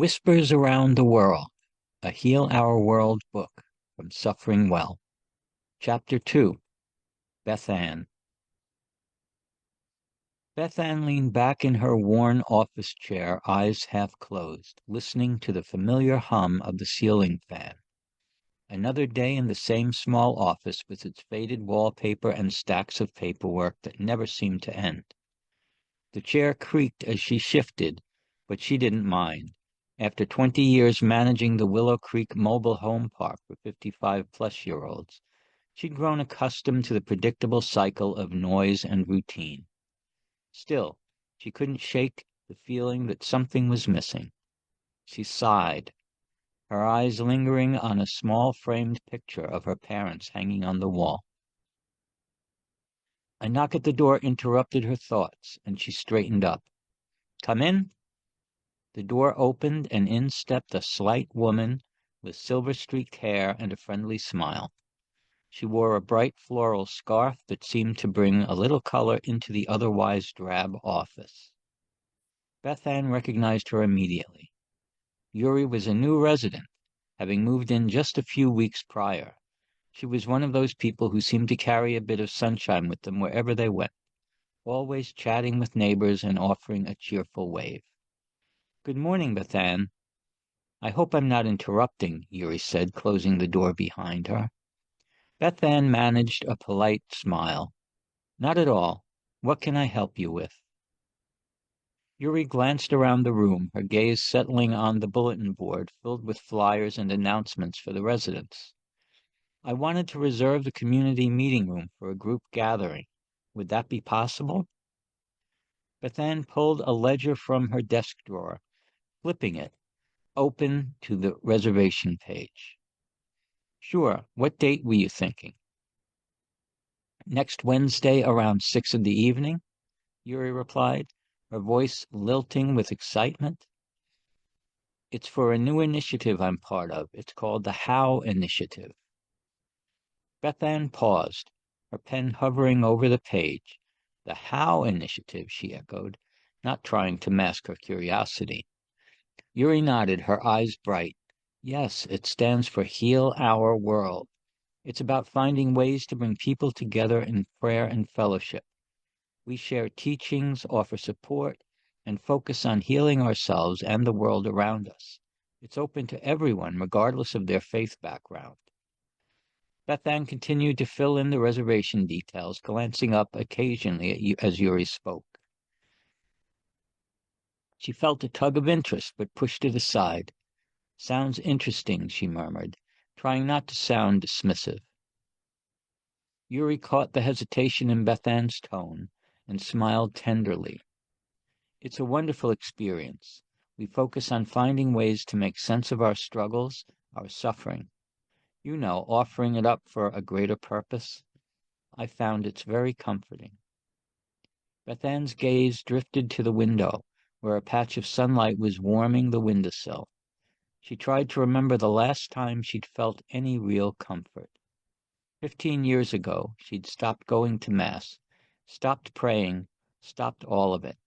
Whispers Around the World, a Heal Our World book from SufferingWell. Chapter 2, Beth Ann. Beth Ann leaned back in her worn office chair, eyes half closed, listening to the familiar hum of the ceiling fan. Another day in the same small office with its faded wallpaper and stacks of paperwork that never seemed to end. The chair creaked as she shifted, but she didn't mind. After 20 years managing the Willow Creek mobile home park for 55-plus-year-olds, she'd grown accustomed to the predictable cycle of noise and routine. Still, she couldn't shake the feeling that something was missing. She sighed, her eyes lingering on a small framed picture of her parents hanging on the wall. A knock at the door interrupted her thoughts, and she straightened up. "Come in?" The door opened, and in stepped a slight woman with silver-streaked hair and a friendly smile. She wore a bright floral scarf that seemed to bring a little color into the otherwise drab office. Beth Ann recognized her immediately. Yuri was a new resident, having moved in just a few weeks prior. She was one of those people who seemed to carry a bit of sunshine with them wherever they went, always chatting with neighbors and offering a cheerful wave. "Good morning, Beth Ann. I hope I'm not interrupting," Yuri said, closing the door behind her. Beth Ann managed a polite smile. "Not at all. What can I help you with?" Yuri glanced around the room, her gaze settling on the bulletin board filled with flyers and announcements for the residents. "I wanted to reserve the community meeting room for a group gathering. Would that be possible?" Beth Ann pulled a ledger from her desk drawer, flipping it open to the reservation page. "Sure. What date were you thinking?" "Next Wednesday around 6 in the evening," Yuri replied, her voice lilting with excitement. "It's for a new initiative I'm part of. It's called the How Initiative." Beth Ann paused, her pen hovering over the page. "The How Initiative," she echoed, not trying to mask her curiosity. Yuri nodded, her eyes bright. "Yes, it stands for Heal Our World. It's about finding ways to bring people together in prayer and fellowship. We share teachings, offer support, and focus on healing ourselves and the world around us. It's open to everyone, regardless of their faith background." Beth Ann continued to fill in the reservation details, glancing up occasionally as Yuri spoke. She felt a tug of interest, but pushed it aside. "Sounds interesting," she murmured, trying not to sound dismissive. Yuri caught the hesitation in Beth Ann's tone and smiled tenderly. "It's a wonderful experience. We focus on finding ways to make sense of our struggles, our suffering. You know, offering it up for a greater purpose. I found it's very comforting." Beth Ann's gaze drifted to the window, where a patch of sunlight was warming the windowsill. She tried to remember the last time she'd felt any real comfort. 15 years ago, she'd stopped going to Mass, stopped praying, stopped all of it.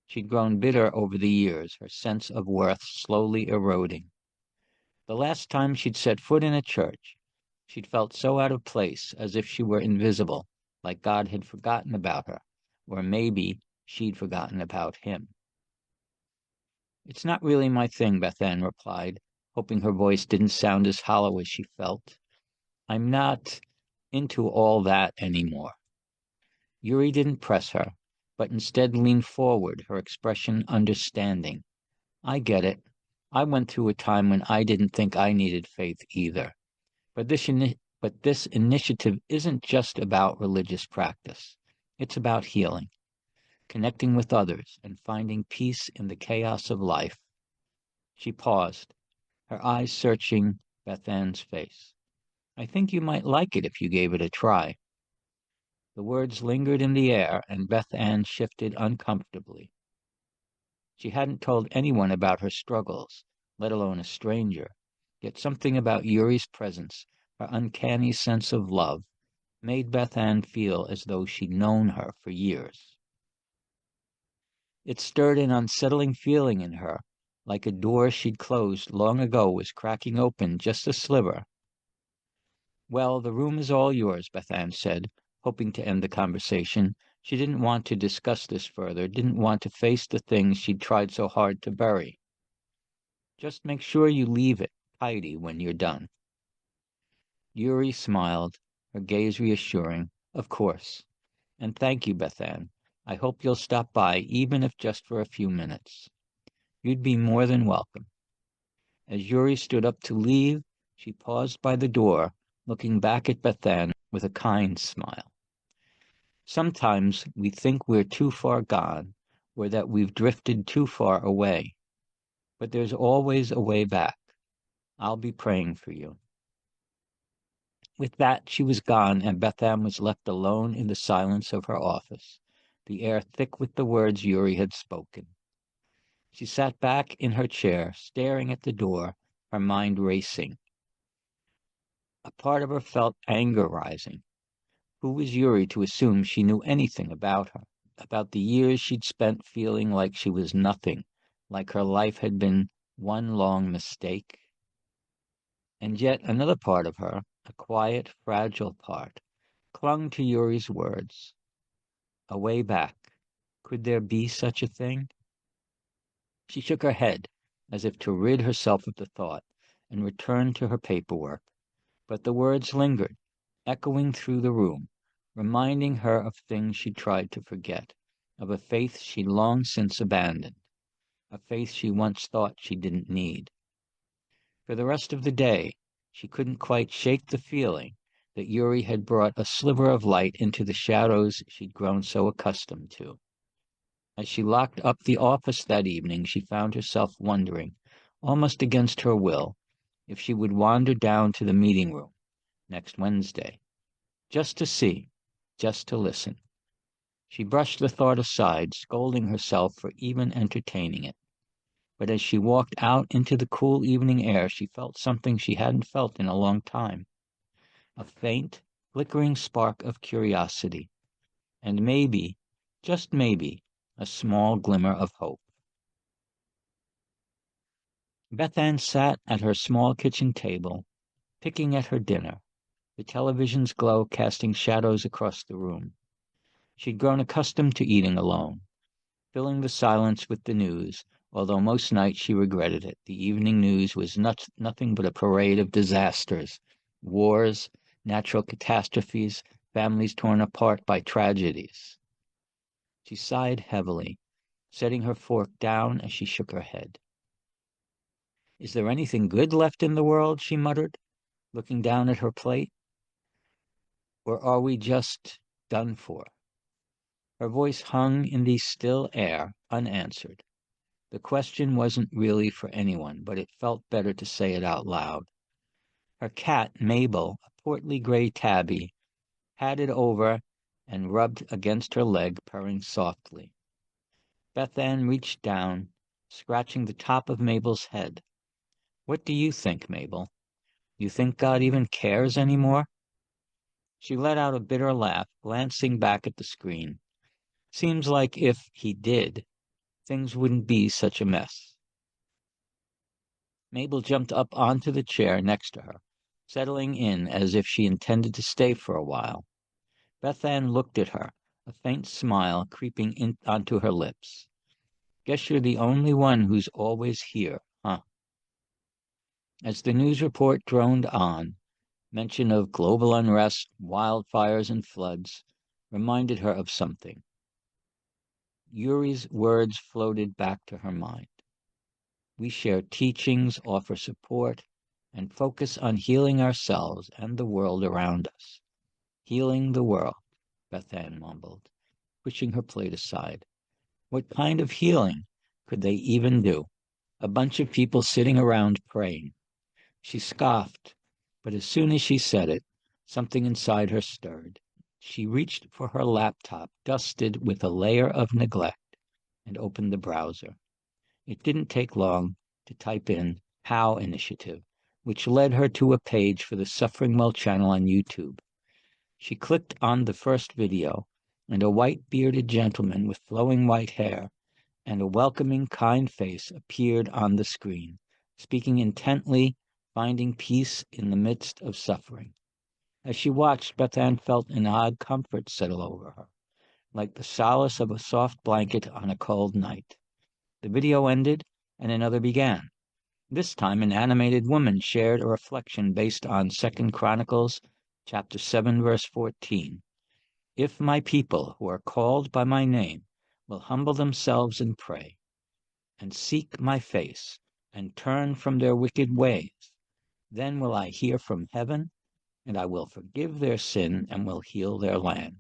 She'd grown bitter over the years, her sense of worth slowly eroding. The last time she'd set foot in a church, she'd felt so out of place, as if she were invisible, like God had forgotten about her, or maybe she'd forgotten about him. "It's not really my thing," Beth Ann replied, hoping her voice didn't sound as hollow as she felt. "I'm not into all that anymore." Yuri didn't press her, but instead leaned forward, her expression understanding. "I get it. I went through a time when I didn't think I needed faith either. But this initiative isn't just about religious practice. It's about healing, connecting with others, and finding peace in the chaos of life." She paused, her eyes searching Beth Ann's face. "I think you might like it if you gave it a try." The words lingered in the air, and Beth Ann shifted uncomfortably. She hadn't told anyone about her struggles, let alone a stranger, yet something about Yuri's presence, her uncanny sense of love, made Beth Ann feel as though she'd known her for years. It stirred an unsettling feeling in her, like a door she'd closed long ago was cracking open just a sliver. "Well, the room is all yours," Beth Ann said, hoping to end the conversation. She didn't want to discuss this further, didn't want to face the things she'd tried so hard to bury. "Just make sure you leave it tidy when you're done." Yuri smiled, her gaze reassuring. "Of course. And thank you, Beth Ann. I hope you'll stop by, even if just for a few minutes." "You'd be more than welcome." As Yuri stood up to leave, she paused by the door, looking back at Beth Ann with a kind smile. "Sometimes we think we're too far gone, or that we've drifted too far away. But there's always a way back. I'll be praying for you." With that, she was gone, and Beth Ann was left alone in the silence of her office, the air thick with the words Yuri had spoken. She sat back in her chair, staring at the door, her mind racing. A part of her felt anger rising. Who was Yuri to assume she knew anything about her, about the years she'd spent feeling like she was nothing, like her life had been one long mistake? And yet another part of her, a quiet, fragile part, clung to Yuri's words. A way back. Could there be such a thing? She shook her head, as if to rid herself of the thought, and returned to her paperwork. But the words lingered, echoing through the room, reminding her of things she tried to forget, of a faith she'd long since abandoned, a faith she once thought she didn't need. For the rest of the day, she couldn't quite shake the feeling that Yuri had brought a sliver of light into the shadows she'd grown so accustomed to. As she locked up the office that evening, she found herself wondering, almost against her will, if she would wander down to the meeting room next Wednesday, just to see, just to listen. She brushed the thought aside, scolding herself for even entertaining it. But as she walked out into the cool evening air, she felt something she hadn't felt in a long time. A faint, flickering spark of curiosity, and maybe, just maybe, a small glimmer of hope. Beth Ann sat at her small kitchen table, picking at her dinner, the television's glow casting shadows across the room. She'd grown accustomed to eating alone, filling the silence with the news, although most nights she regretted it. The evening news was nothing but a parade of disasters, wars, natural catastrophes, families torn apart by tragedies. She sighed heavily, setting her fork down as she shook her head. "Is there anything good left in the world?" she muttered, looking down at her plate. "Or are we just done for?" Her voice hung in the still air, unanswered. The question wasn't really for anyone, but it felt better to say it out loud. Her cat, Mabel, a portly gray tabby, padded over and rubbed against her leg, purring softly. Beth Ann reached down, scratching the top of Mabel's head. "What do you think, Mabel? You think God even cares anymore?" She let out a bitter laugh, glancing back at the screen. "Seems like if he did, things wouldn't be such a mess." Mabel jumped up onto the chair next to her, settling in as if she intended to stay for a while. Beth Ann looked at her, a faint smile creeping onto her lips. "Guess you're the only one who's always here, huh?" As the news report droned on, mention of global unrest, wildfires, and floods reminded her of something. Yuri's words floated back to her mind. We share teachings, offer support, and focus on healing ourselves and the world around us. Healing the world, Beth Ann mumbled, pushing her plate aside. What kind of healing could they even do? A bunch of people sitting around praying. She scoffed, but as soon as she said it, something inside her stirred. She reached for her laptop, dusted with a layer of neglect, and opened the browser. It didn't take long to type in "How Initiative," which led her to a page for the SufferingWell channel on YouTube. She clicked on the first video, and a white-bearded gentleman with flowing white hair and a welcoming, kind face appeared on the screen, speaking intently, finding peace in the midst of suffering. As she watched, Beth Ann felt an odd comfort settle over her, like the solace of a soft blanket on a cold night. The video ended, and another began. This time, an animated woman shared a reflection based on 2 Chronicles chapter 7, verse 14. If my people, who are called by my name, will humble themselves and pray, and seek my face, and turn from their wicked ways, then will I hear from heaven, and I will forgive their sin and will heal their land.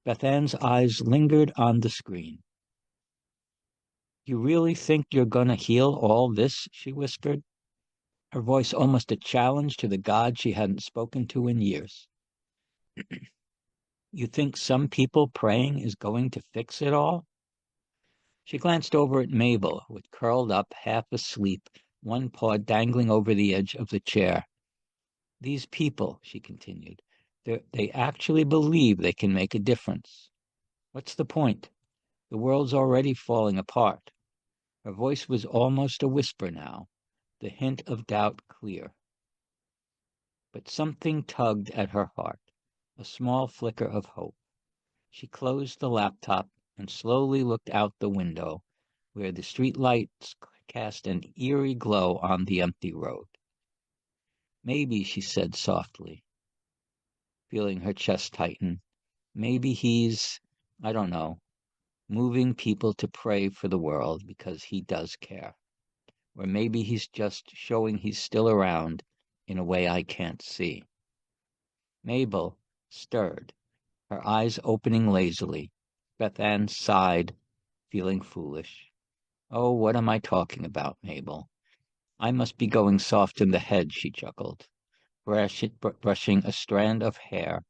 Beth Ann's eyes lingered on the screen. You really think you're going to heal all this? She whispered, her voice almost a challenge to the God she hadn't spoken to in years. You think some people praying is going to fix it all? She glanced over at Mabel, who had curled up, half asleep, one paw dangling over the edge of the chair. These people, she continued, they actually believe they can make a difference. What's the point? The world's already falling apart. Her voice was almost a whisper now, the hint of doubt clear. But something tugged at her heart, a small flicker of hope. She closed the laptop and slowly looked out the window, where the street lights cast an eerie glow on the empty road. Maybe, she said softly, feeling her chest tighten, maybe he's, I don't know, moving people to pray for the world because he does care. Or maybe he's just showing he's still around in a way I can't see. Mabel stirred, her eyes opening lazily. Beth Ann sighed, feeling foolish. Oh, what am I talking about, Mabel? I must be going soft in the head, she chuckled, brushing a strand of hair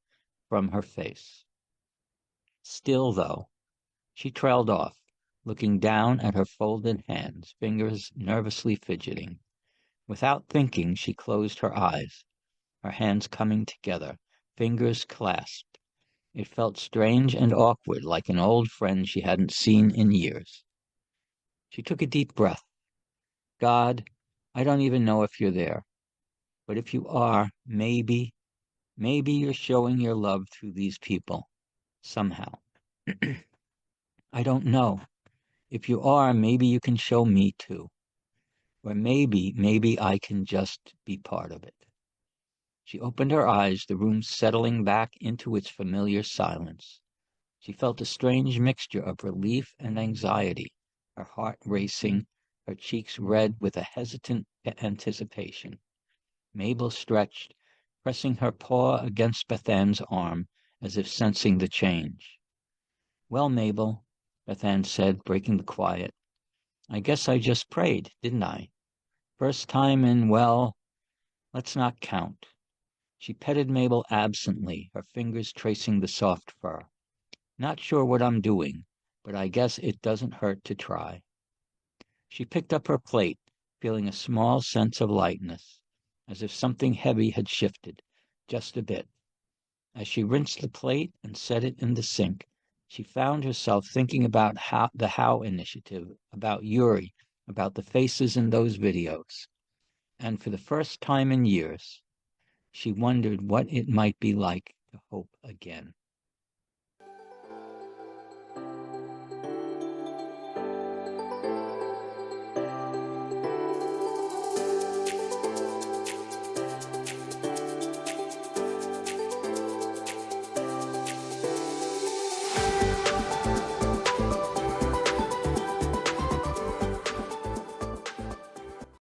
from her face. Still, though, she trailed off, looking down at her folded hands, fingers nervously fidgeting. Without thinking, she closed her eyes, her hands coming together, fingers clasped. It felt strange and awkward, like an old friend she hadn't seen in years. She took a deep breath. God, I don't even know if you're there. But if you are, maybe you're showing your love through these people, somehow. I don't know. If you are, maybe you can show me too. Or maybe I can just be part of it. She opened her eyes, the room settling back into its familiar silence. She felt a strange mixture of relief and anxiety, her heart racing, her cheeks red with a hesitant anticipation. Mabel stretched, pressing her paw against Beth Ann's arm, as if sensing the change. Well, Mabel, Beth Ann said, breaking the quiet, I guess I just prayed, didn't I? First time in, well, let's not count. She petted Mabel absently, her fingers tracing the soft fur. Not sure what I'm doing, but I guess it doesn't hurt to try. She picked up her plate, feeling a small sense of lightness, as if something heavy had shifted, just a bit. As she rinsed the plate and set it in the sink, she found herself thinking about the How initiative, about Yuri, about the faces in those videos. And for the first time in years, she wondered what it might be like to hope again.